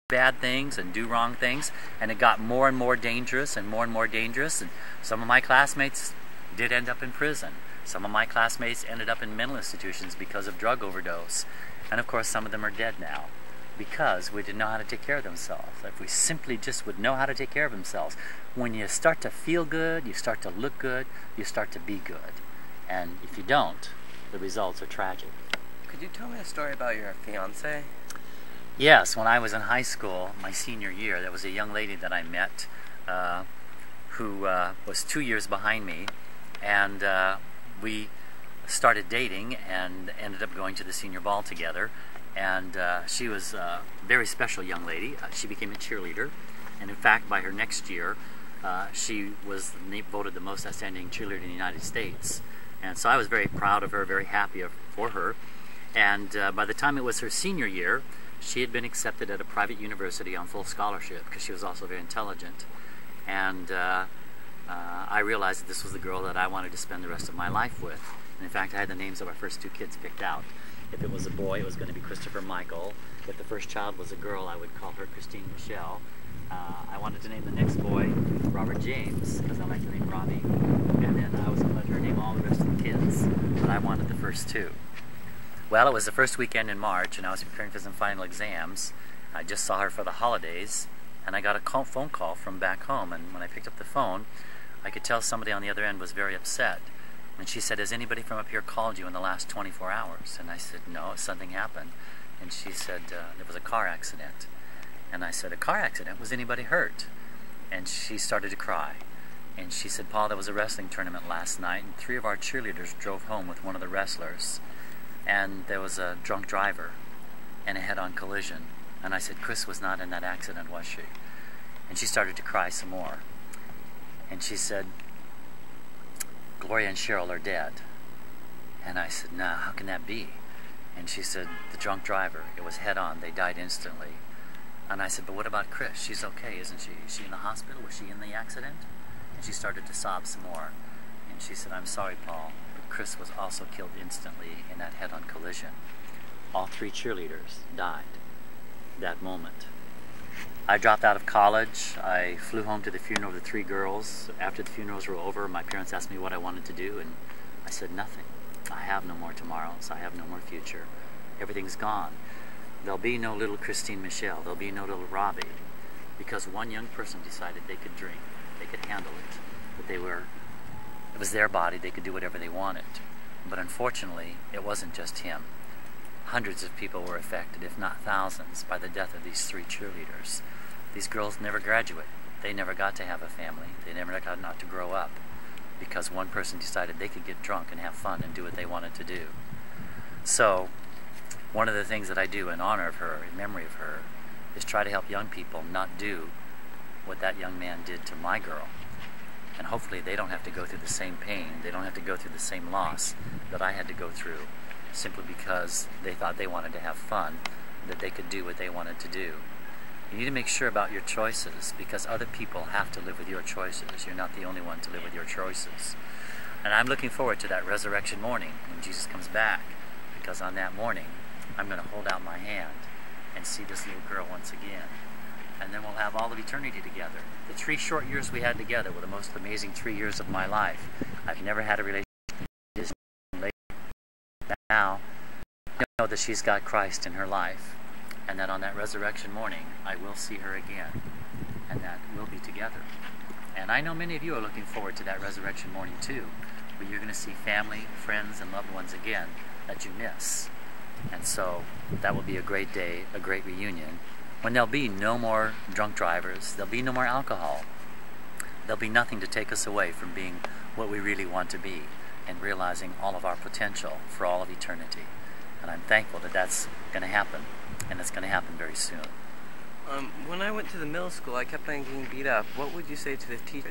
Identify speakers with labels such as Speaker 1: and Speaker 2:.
Speaker 1: bad things and do wrong things, and it got more and more dangerous and more dangerous, and some of my classmates did end up in prison. Some of my classmates ended up in mental institutions because of drug overdose, and of course some of them are dead now because we didn't know how to take care of themselves. If we simply just would know how to take care of themselves, when you start to feel good, you start to look good, you start to be good, and if you don't, the results are tragic.
Speaker 2: Could you tell me a story about your fiance?
Speaker 1: Yes, when I was in high school, my senior year, there was a young lady that I met who was 2 years behind me, and we started dating and ended up going to the senior ball together. And she was a very special young lady. She became a cheerleader, and in fact, by her next year, she was voted the most outstanding cheerleader in the United States. And so I was very proud of her, very happy for her. And by the time it was her senior year, she had been accepted at a private university on full scholarship because she was also very intelligent. And I realized that this was the girl that I wanted to spend the rest of my life with. And in fact, I had the names of our first two kids picked out. If it was a boy, it was going to be Christopher Michael. If the first child was a girl, I would call her Christine Michelle. I wanted to name the next boy Robert James, because I like the name Robbie. And then I was going to let her name all the rest of the kids, but I wanted the first two. Well, it was the first weekend in March, and I was preparing for some final exams. I just saw her for the holidays, and I got a phone call from back home, and when I picked up the phone, I could tell somebody on the other end was very upset. And she said, "Has anybody from up here called you in the last 24 hours? And I said, "No, something happened." And she said, "There was a car accident." And I said, "A car accident? Was anybody hurt?" And she started to cry. And she said, "Paul, there was a wrestling tournament last night, and 3 of our cheerleaders drove home with one of the wrestlers. And there was a drunk driver and a head-on collision." And I said, "Chris was not in that accident, was she?" And she started to cry some more. And she said, "Gloria and Cheryl are dead." And I said, "Nah, how can that be?" And she said, "The drunk driver, it was head-on, they died instantly." And I said, "But what about Chris? She's okay, isn't she? Is she in the hospital? Was she in the accident?" And she started to sob some more. And she said, "I'm sorry, Paul, but Chris was also killed instantly in that head-on collision." All 3 cheerleaders died that moment. I dropped out of college. I flew home to the funeral of the 3 girls. After the funerals were over, my parents asked me what I wanted to do, and I said nothing. I have no more tomorrows. I have no more future. Everything's gone. There'll be no little Christine Michelle. There'll be no little Robbie, because one young person decided they could drink, they could handle it, that it was their body, they could do whatever they wanted. But unfortunately, it wasn't just him. Hundreds of people were affected, if not thousands, by the death of these 3 cheerleaders. These girls never graduated. They never got to have a family. They never got not to grow up, because one person decided they could get drunk and have fun and do what they wanted to do. So, one of the things that I do in honor of her, in memory of her, is try to help young people not do what that young man did to my girl. And hopefully they don't have to go through the same pain, they don't have to go through the same loss that I had to go through, simply because they thought they wanted to have fun, that they could do what they wanted to do. You need to make sure about your choices, because other people have to live with your choices. You're not the only one to live with your choices. And I'm looking forward to that resurrection morning when Jesus comes back, because on that morning, I'm going to hold out my hand and see this little girl once again. And then we'll have all of eternity together. The 3 short years we had together were the most amazing 3 years of my life. I've never had a relationship with this lady. Now, I know that she's got Christ in her life, and that on that resurrection morning, I will see her again, and that we'll be together. And I know many of you are looking forward to that resurrection morning too, where you're going to see family, friends, and loved ones again that you miss. And so that will be a great day, a great reunion, when there'll be no more drunk drivers, there'll be no more alcohol, there'll be nothing to take us away from being what we really want to be and realizing all of our potential for all of eternity. And I'm thankful that that's going to happen, and it's going to happen very soon.
Speaker 2: When I went to the middle school, I kept on getting beat up. What would you say to the teacher?